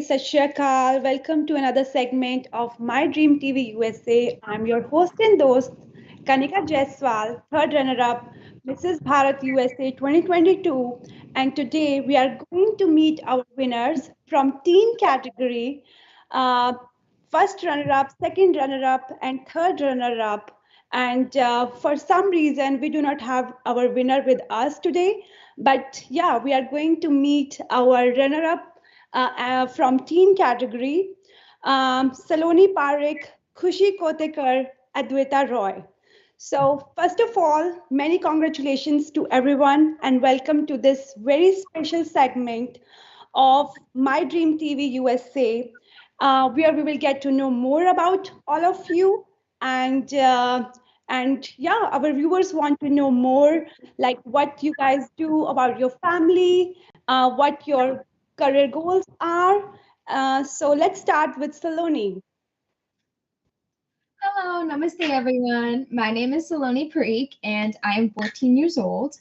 Sat Shri Akal. Welcome to another segment of My Dream TV USA. I'm your host and host, Kanika Jaiswal, third runner-up, Mrs. Bharat USA 2022. And today we are going to meet our winners from teen category, uh, first runner-up, second runner-up, and third runner-up. And for some reason, we do not have our winner with us today. But yeah, we are going to meet our runner-up from teen category, Saloni Parekh, Khushi Kotekar, Adwaita Roy. So first of all, many congratulations to everyone and welcome to this very special segment of My Dream TV USA, where we will get to know more about all of you and yeah, our viewers want to know more, like what you guys do about your family, what your career goals are. So let's start with Saloni. Hello, namaste everyone. My name is Saloni Parikh and I am 14 years old.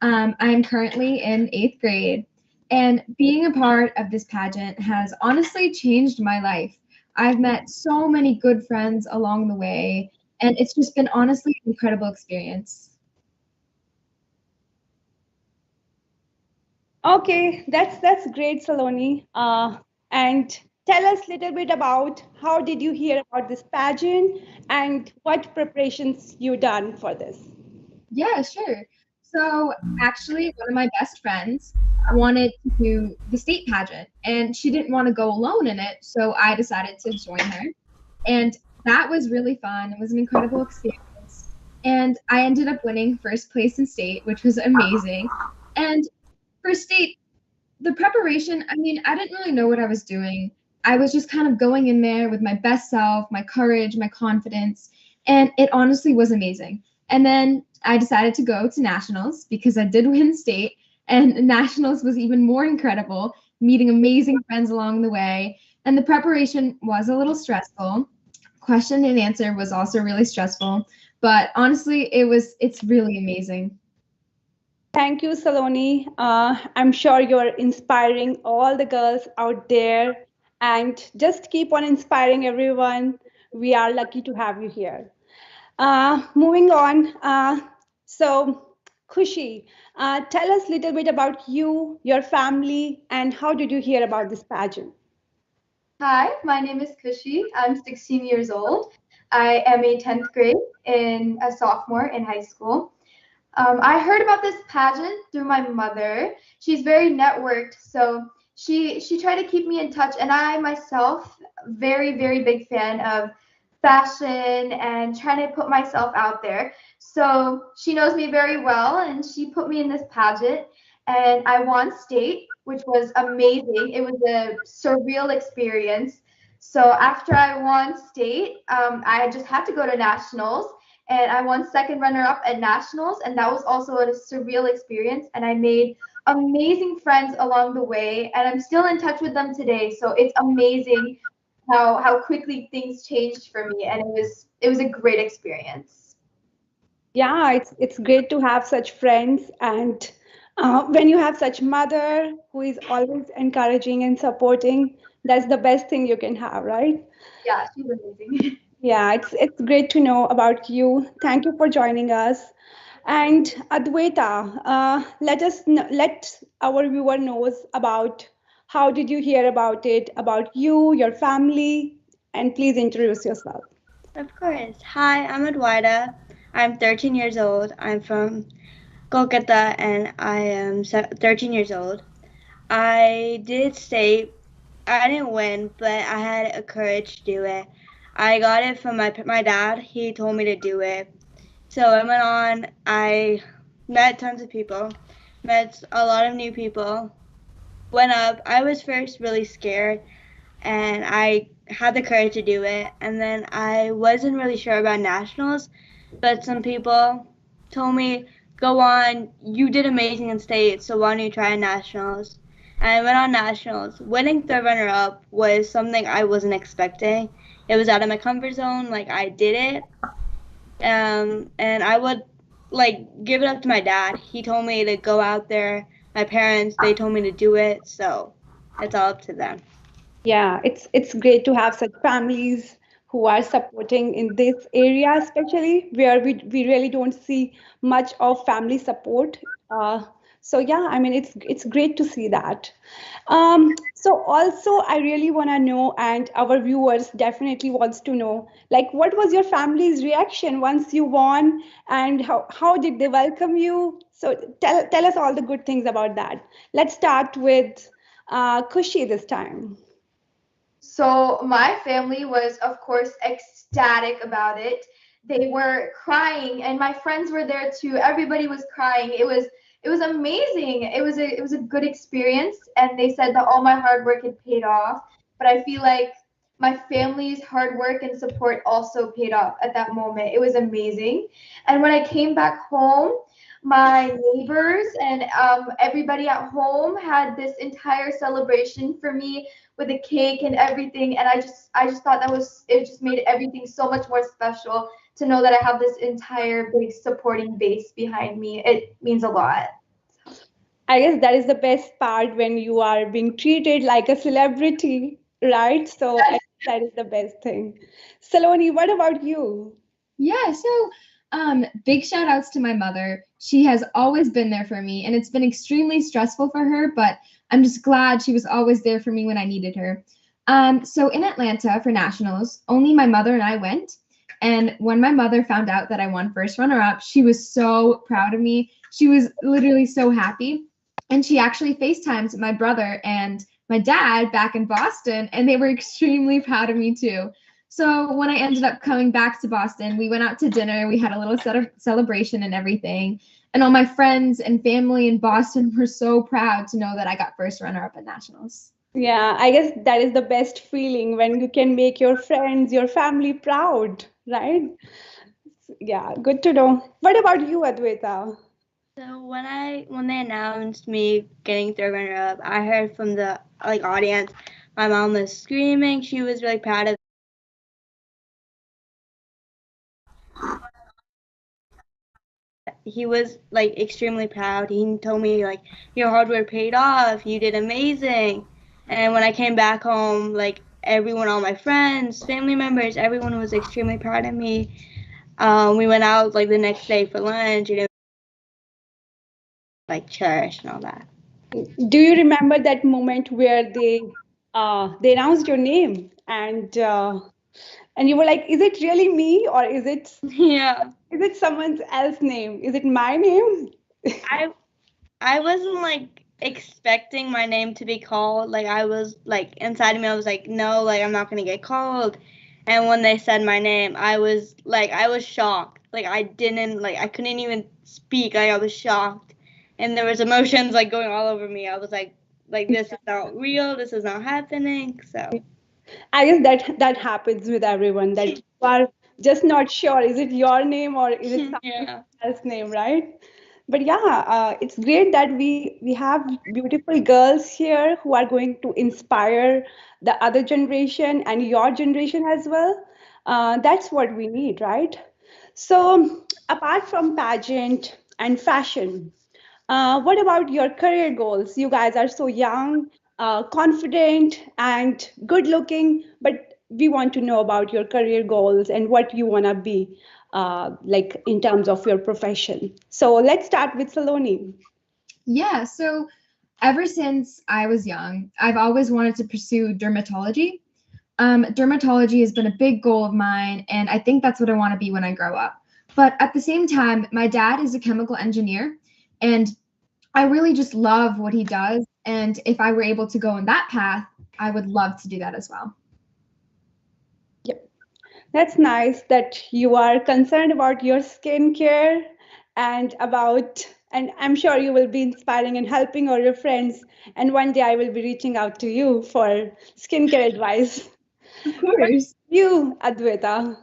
I am currently in 8th grade, and being a part of this pageant has honestly changed my life. I've met so many good friends along the way, and it's just been honestly an incredible experience. Okay, that's great, Saloni. And tell us a little bit about how did you hear about this pageant and what preparations you done for this? Yeah, sure. So actually, one of my best friends wanted to do the state pageant, and she didn't want to go alone in it, so I decided to join her. And that was really fun. It was an incredible experience. And I ended up winning first place in state, which was amazing. And for state, the preparation, I mean, I didn't really know what I was doing. I was just kind of going in there with my best self, my courage, my confidence, and it honestly was amazing. And then I decided to go to nationals because I did win state, and nationals was even more incredible, meeting amazing friends along the way. And the preparation was a little stressful. Question and answer was also really stressful, but honestly, it's really amazing. Thank you, Saloni. I'm sure you're inspiring all the girls out there, and just keep on inspiring everyone. We are lucky to have you here. Moving on. So, Khushi, tell us a little bit about you, your family, and how did you hear about this pageant? Hi, my name is Kushi. I'm 16 years old. I am a 10th grade in a sophomore in high school. I heard about this pageant through my mother. She's very networked, so she tried to keep me in touch, and I myself, very big fan of fashion and trying to put myself out there. So she knows me very well, and she put me in this pageant, and I won state, which was amazing. It was a surreal experience. So after I won state, I just had to go to nationals, and I won second runner up at nationals, and that was also a surreal experience. And I made amazing friends along the way, and I'm still in touch with them today. So it's amazing how quickly things changed for me, and it was a great experience. Yeah, it's great to have such friends, and when you have such mother who is always encouraging and supporting, that's the best thing you can have, right? Yeah, she's amazing. Yeah, it's great to know about you. Thank you for joining us. And Adwaita, let our viewer knows about how did you hear about it, about you, your family, and please introduce yourself. Of course. Hi, I'm Adwaita. I'm 13 years old. I'm from Kolkata and I am 13 years old. I did state, I didn't win, but I had a courage to do it. I got it from my dad. He told me to do it. So I went on, I met tons of people, met a lot of new people, went up. I was first really scared and I had the courage to do it. And then I wasn't really sure about nationals, but some people told me, go on, you did amazing in state, so why don't you try nationals? And I went on nationals. Winning third runner up was something I wasn't expecting. It was out of my comfort zone, like I did it. And I would like give it up to my dad. He told me to go out there. My parents, they told me to do it, so it's all up to them. Yeah, it's great to have such families who are supporting in this area, especially where we really don't see much of family support. So yeah, I mean it's great to see that. So also I really want to know, and our viewers definitely wants to know, like what was your family's reaction once you won, and how did they welcome you? So tell us all the good things about that. Let's start with Kushi this time. So my family was, of course, ecstatic about it. They were crying, and my friends were there too. Everybody was crying. It was amazing. It was a good experience, and they said that all my hard work had paid off. But I feel like my family's hard work and support also paid off at that moment. It was amazing. And when I came back home, my neighbors and everybody at home had this entire celebration for me with a cake and everything, and I just thought that was, it just made everything so much more special to know that I have this entire big supporting base behind me. It means a lot. I guess that is the best part when you are being treated like a celebrity, right? So I Yes. guess that is the best thing. Saloni, what about you? Yeah, so big shout outs to my mother. She has always been there for me, and it's been extremely stressful for her, but I'm just glad she was always there for me when I needed her. So in Atlanta for nationals, only my mother and I went. And when my mother found out that I won first runner up, she was so proud of me. She was literally so happy. And she actually FaceTimed my brother and my dad back in Boston, and they were extremely proud of me too. So when I ended up coming back to Boston, we went out to dinner. We had a little set of celebration and everything. And all my friends and family in Boston were so proud to know that I got first runner up at nationals. Yeah, I guess that is the best feeling when you can make your friends, your family proud, right? Yeah, good to know. What about you, Adwaita? So when they announced me getting third runner up, I heard from the audience, my mom was screaming. She was really proud of. He was like extremely proud. He told me like your hard work paid off. You did amazing. And when I came back home, like everyone, all my friends, family members, everyone was extremely proud of me. We went out like the next day for lunch, like church and all that. Do you remember that moment where they announced your name and you were like, is it really me or Yeah, is it someone else's name? Is it my name? I I wasn't like expecting my name to be called. Like I was like inside of me, I was like, no, like I'm not gonna get called. And when they said my name, I was shocked. Like I couldn't even speak. Like I was shocked, and there was emotions like going all over me. I was like this is not real. This is not happening. So I guess that happens with everyone that you are just not sure is it your name or is it someone yeah. else's name, right? But yeah, it's great that we have beautiful girls here who are going to inspire the other generation and your generation as well. That's what we need, right? So apart from pageant and fashion, what about your career goals? You guys are so young, confident, and good looking, but we want to know about your career goals and what you want to be like in terms of your profession. So let's start with Saloni. Yeah, so ever since I was young, I've always wanted to pursue dermatology. Dermatology has been a big goal of mine, and I think that's what I want to be when I grow up. But at the same time, my dad is a chemical engineer, and I really just love what he does. And if I were able to go in that path, I would love to do that as well. Yep. That's nice that you are concerned about your skincare and I'm sure you will be inspiring and helping all your friends. And one day I will be reaching out to you for skincare advice. Of What course. you, Adwaita?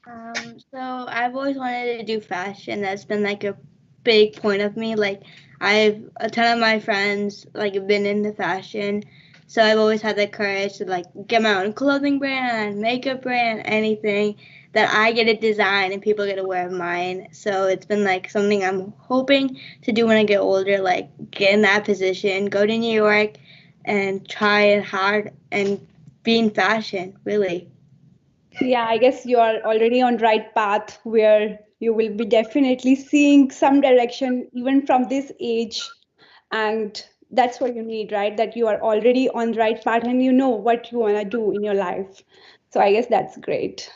So I've always wanted to do fashion. That's been like a big point of me. Like I've a ton of my friends like have been into fashion. So I've always had the courage to like get my own clothing brand, makeup brand, anything that I get to design and people get to wear mine. So it's been like something I'm hoping to do when I get older, like get in that position, go to New York, and try hard and be in fashion, really. Yeah, I guess you are already on right path where you will be definitely seeing some direction even from this age. And that's what you need, right? That you are already on the right path and you know what you want to do in your life. So I guess that's great.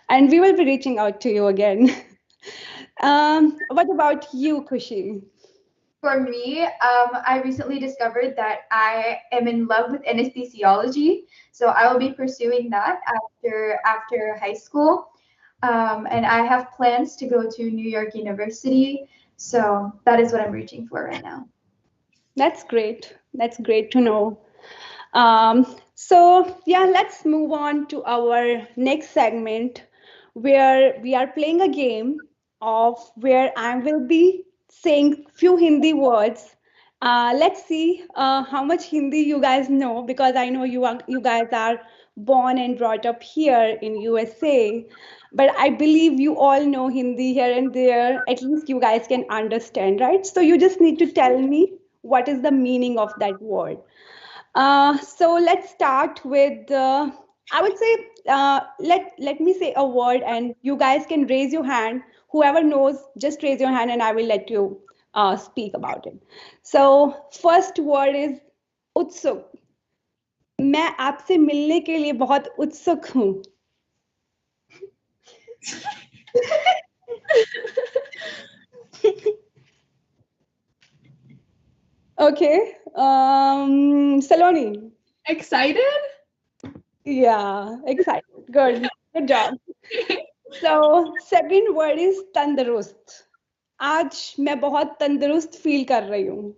And we will be reaching out to you again. What about you, Kushi? For me, I recently discovered that I am in love with anesthesiology, so I will be pursuing that after high school. And I have plans to go to New York University, so that is what I'm reaching for right now. That's great. That's great to know. So, yeah, let's move on to our next segment where we are playing a game of where I will be saying few Hindi words. Let's see how much Hindi you guys know because I know you guys are born and brought up here in USA. But I believe you all know Hindi here and there. At least you guys can understand, right? So you just need to tell me what is the meaning of that word. So let's start with I would say let me say a word and you guys can raise your hand. Whoever knows, just raise your hand and I will let you speak about it. So first word is उत्सुक. मैं आपसे मिलने के लिए बहुत उत्सुक हूँ. Okay. Saloni. Excited? Yeah, excited. Good. Good job. So second word is तंदुरुस्त. आज मैं बहुत तंदुरुस्त फील कर रही हूँ.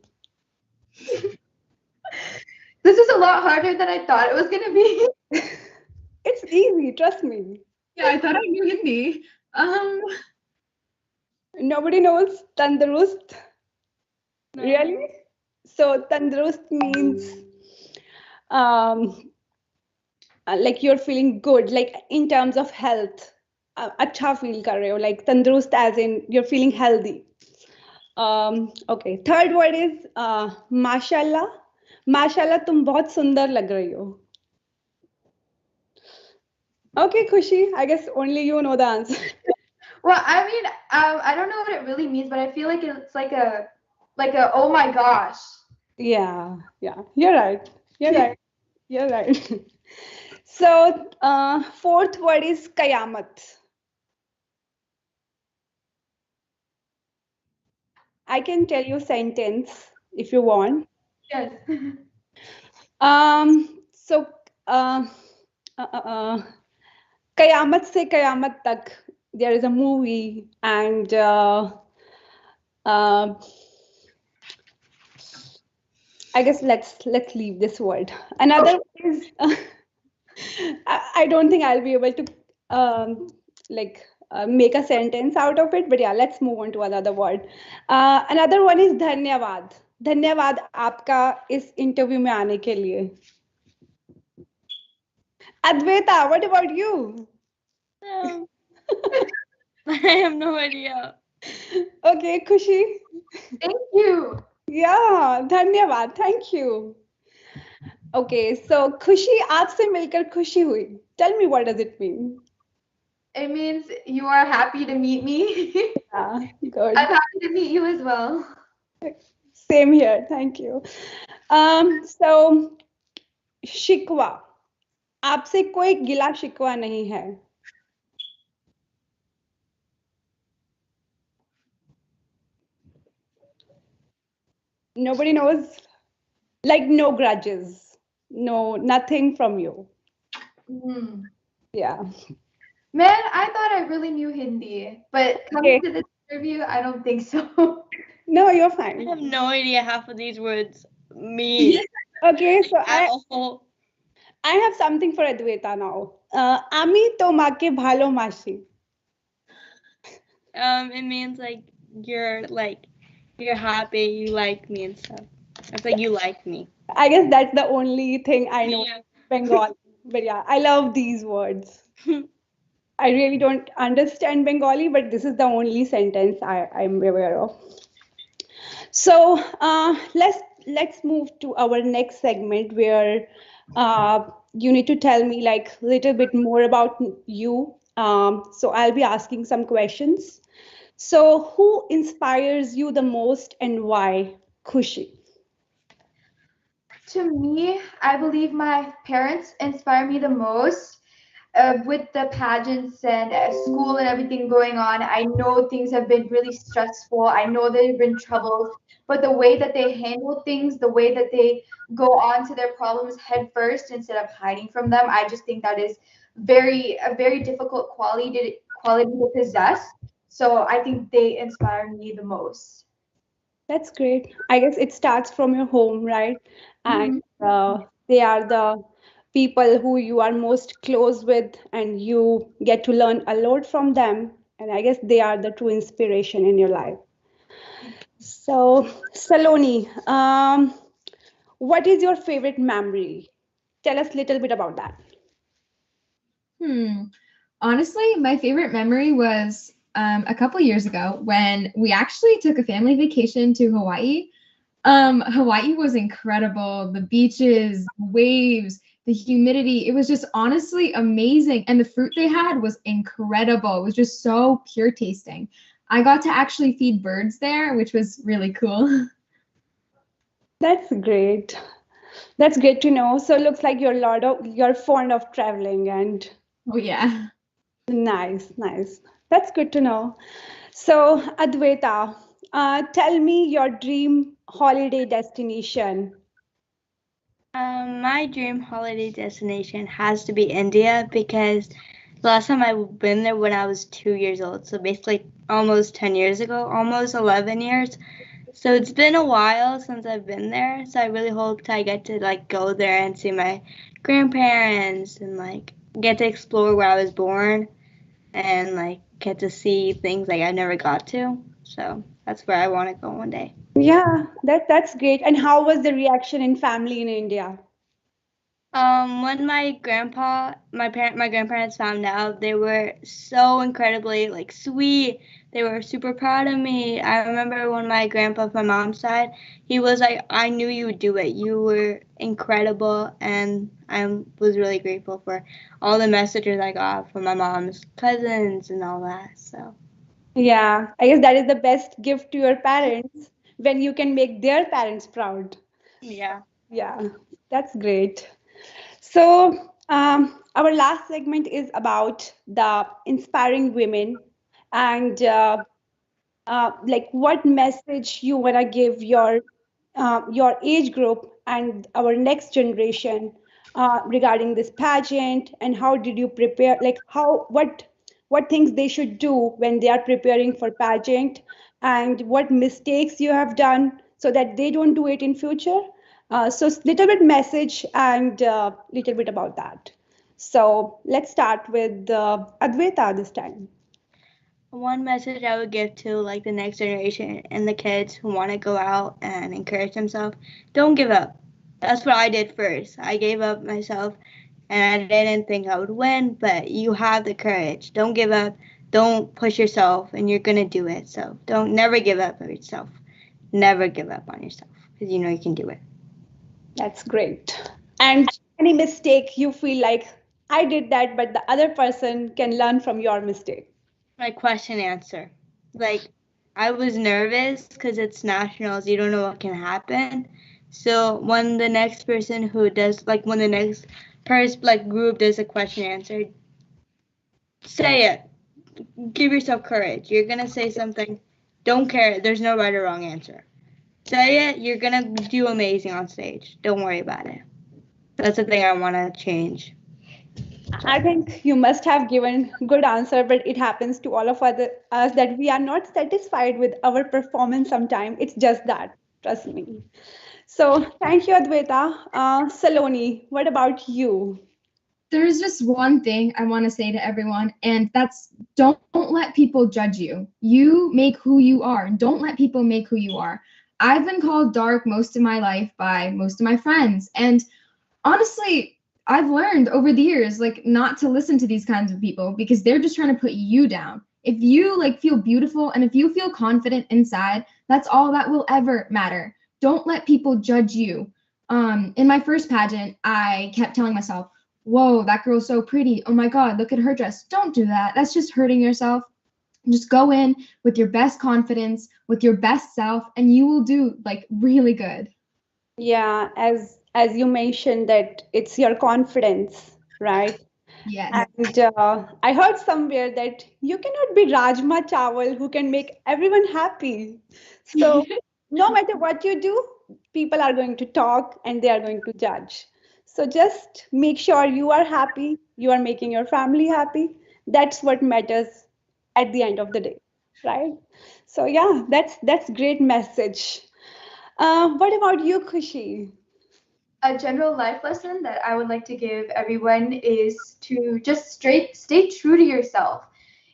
This is a lot harder than I thought it was going to be. It's easy, trust me. Yeah, I thought I knew Hindi. Nobody knows तंदुरुस्त. No. Really? So तंदुरुस्त means like you're feeling good, like in terms of health. अच्छा feel कर रहे हो, like तंदुरुस्त as in you're feeling healthy. Okay. Third word is माशाल्लाह. माशाल्लाह तुम बहुत सुंदर लग रही हो. Okay, Khushi. I guess only you know the answer. Well, I mean, I don't know what it really means, but I feel like it's like a oh my gosh. Yeah, yeah. You're right. You're right. You're right. So, fourth word is kayamat. I can tell you sentence if you want. Yes. So, uh, Kayamat se Kayamat tak. There is a movie, and uh, I guess let's leave this word. Another is I don't think I'll be able to like make a sentence out of it, but yeah, let's move on to another word. Another one is धन्यवाद. धन्यवाद आपका इस interview में आने के लिए. Advaita, what about you? No. I have no idea. Okay, Khushi. Thank you. Yeah, धन्यवाद. Thank you. Okay, so खुशी आपसे मिलकर खुशी हुई. Tell me what does it mean? It means you are happy to meet me. Yeah, good. I'm happy to meet you as well. Same here. Thank you. So शिकवा. आपसे कोई गिला शिकवा नहीं है. Nobody knows. Like no grudges. No, nothing from you. Hmm. Yeah. Man, I thought I really knew Hindi, but coming to this interview, I don't think so. No, you're I fine. have no idea half of these words mean Okay, so at all. I have something for Advaita now. আমি তোমাকে ভালোবাসি. It means like you're happy, you like me and stuff. It's like you like me. I guess that's the only thing I know Yeah. Bengali. But yeah, I love these words. I really don't understand Bengali, but this is the only sentence I'm aware of. So let's move to our next segment where you need to tell me like a little bit more about you. So I'll be asking some questions. So who inspires you the most and why? Khushi. To me, I believe my parents inspire me the most. With the pageants and school and everything going on, I know things have been really stressful. I know there have been troubles, but the way that they handle things, the way that they go on to their problems head first instead of hiding from them, I just think that is a very difficult quality to possess. So I think they inspire me the most. That's great. I guess it starts from your home, right? And Mhm. they are the people who you are most close with, and you get to learn a lot from them. And I guess they are the true inspiration in your life. So, Saloni, what is your favorite memory? Tell us a little bit about that. Hmm. Honestly, my favorite memory was a couple years ago when we actually took a family vacation to Hawaii. Hawaii was incredible. The beaches, waves, the humidity. It was just honestly amazing. And the fruit they had was incredible. It was just so pure tasting. I got to actually feed birds there, which was really cool. That's great. That's great to know. So, it looks like you're fond of traveling and Oh, yeah. nice, nice. That's good to know. So, Adwaita, tell me your dream holiday destination. My dream holiday destination has to be India because the last time I've been there when I was 2 years old. So basically almost 10 years ago, almost 11 years. So it's been a while since I've been there. So I really hope I get to like go there and see my grandparents and like get to explore where I was born and like get to see things like I never got to. So that's where I want to go one day. Yeah, that's great. And how was the reaction in family in India? When my grandparents found out, they were so incredibly like sweet. They were super proud of me. I remember when my grandpa from my mom's side, he was like, "I knew you would do it. You were incredible," and I was really grateful for all the messages I got from my mom's cousins and all that. So Yeah, I guess that is the best gift to your parents when you can make their parents proud. yeah. Yeah, that's great. So, our last segment is about the inspiring women and like what message you want to give your age group and our next generation regarding this pageant, and how did you prepare, like how what things they should do when they are preparing for pageant, and what mistakes you have done so that they don't do it in future. So little bit message and little bit about that. So let's start with Advaita this time. One message I would give to like the next generation and the kids who want to go out and encourage themselves, don't give up. That's what I did first. I gave up myself and I didn't think I would win, but you have the courage. Don't give up. Don't push yourself and you're going to do it. So don't never give up on yourself. Never give up on yourself because you know you can do it. That's great. And any mistake you feel like I did that, but the other person can learn from your mistake. My question answer. Like I was nervous because it's nationals. You don't know what can happen. So when the next person who does like when the next person like group does a question answer, say it. Give yourself courage. You're gonna say something. Don't care. There's no right or wrong answer. Say it. You're gonna do amazing on stage. Don't worry about it. That's the thing I want to change. I think you must have given good answer, but it happens to all of us that we are not satisfied with our performance sometimes. It's just that, trust me. So thank you, Adwaita. Saloni, what about you? There's just one thing I want to say to everyone, and that's don't let people judge you. You make who you are. Don't let people make who you are. I've been called dark most of my life by most of my friends. And honestly, I've learned over the years like not to listen to these kinds of people because they're just trying to put you down. If you like feel beautiful and if you feel confident inside, that's all that will ever matter. don't let people judge you. In my first pageant, I kept telling myself, whoa, that girl's so pretty. Oh my God, look at her dress. Don't do that. That's just hurting yourself. Just go in with your best confidence, with your best self, and you will do like really good. Yeah, as you mentioned that it's your confidence, right? Yes. And I heard somewhere that you cannot be Rajma Chawal who can make everyone happy. So no matter what you do, people are going to talk and they are going to judge. So just make sure you are happy, you are making your family happy. That's what matters at the end of the day, right? So yeah, that's great message. What about you, Khushi? A general life lesson that I would like to give everyone is to just straight stay true to yourself.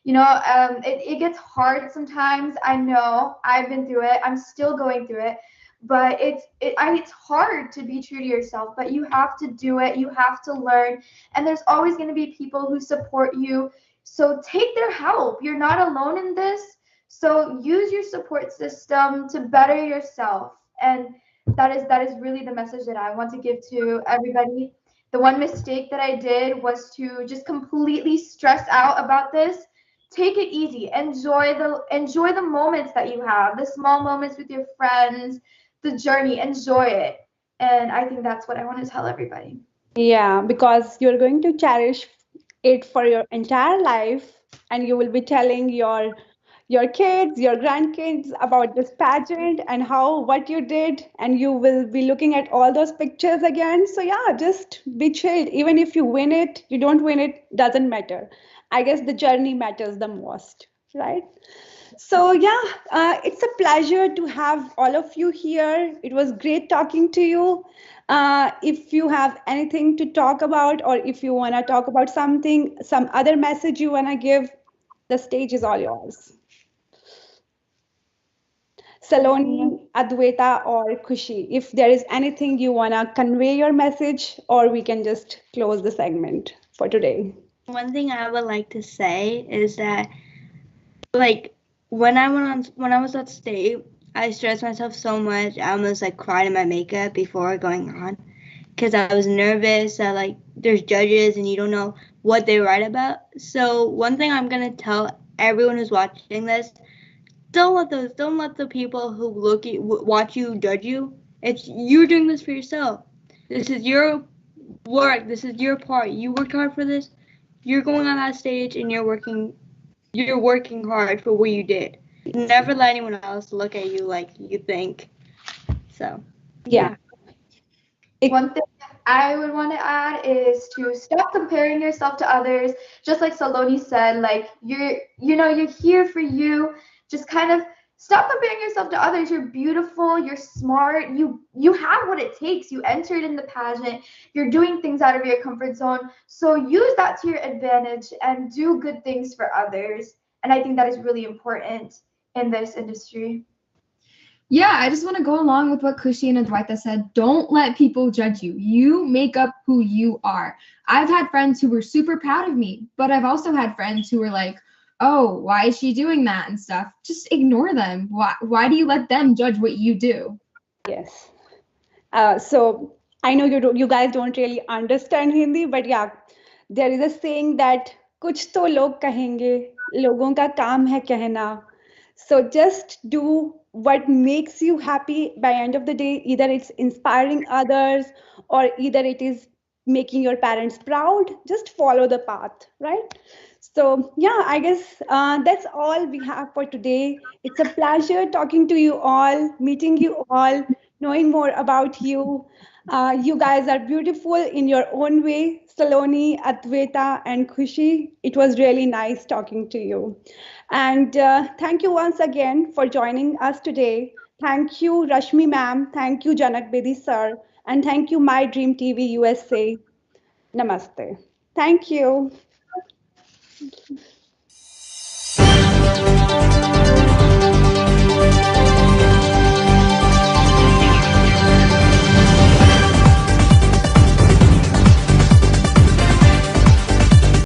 It gets hard sometimes. I know I've been through it. I'm still going through it, but it's hard to be true to yourself. But you have to do it. You have to learn, and there's always going to be people who support you. So take their help. You're not alone in this. So use your support system to better yourself, and that is really the message that I want to give to everybody. The one mistake that I did was to just completely stress out about this. Take it easy. Enjoy the moments that you have, the small moments with your friends, the journey. Enjoy it. And I think that's what I want to tell everybody. Yeah, because you're going to cherish it for your entire life, and you will be telling your kids, your grandkids about this pageant and how what you did, and you will be looking at all those pictures again. So yeah, just be chilled. Even if you win it, you don't win it, doesn't matter. I guess the journey matters the most, right? So, yeah, it's a pleasure to have all of you here. It was great talking to you. If you have anything to talk about, or if you want to talk about something, some other message you want to give, the stage is all yours. Saloni, Adwaita, or Kushi, if there is anything you want to convey your message, or we can just close the segment for today. One thing I would like to say is that, like, when I was at state, I stressed myself so much. I almost like cried in my makeup before going on because I was nervous that like there's judges and you don't know what they write about. So one thing I'm gonna tell everyone who's watching this: don't let the people who watch you judge you. It's you're doing this for yourself. This is your work. This is your part. You worked hard for this. You're going on that stage and you're working hard for what you did. Never let anyone else look at you like you think. So, Yeah. One thing I would want to add is to stop comparing yourself to others. Just like Saloni said, like you're here for you. Just kind of stop comparing yourself to others. You're beautiful, you're smart, you have what it takes. You entered in the pageant, you're doing things out of your comfort zone. So use that to your advantage and do good things for others. And I think that is really important in this industry. Yeah, I just want to go along with what Kushi and Adwaita said. Don't let people judge you. You make up who you are. I've had friends who were super proud of me, but I've also had friends who were like, oh, why is she doing that and stuff? Just ignore them. Why do you let them judge what you do? Yes. So I know you guys don't really understand Hindi, but yeah, there is a saying that कुछ तो लोग कहेंगे, लोगों का काम है कहना. So just do what makes you happy by end of the day. Either it's inspiring others, or either it is making your parents proud. Just follow the path, right? So yeah, I guess that's all we have for today. It's a pleasure talking to you all, meeting you all, knowing more about you. You guys are beautiful in your own way, Saloni, Adwaita, and Khushi. It was really nice talking to you. And thank you once again for joining us today. Thank you, Rashmi ma'am. Thank you, Janak Bedi sir. And thank you, My Dream TV USA. Namaste. Thank you.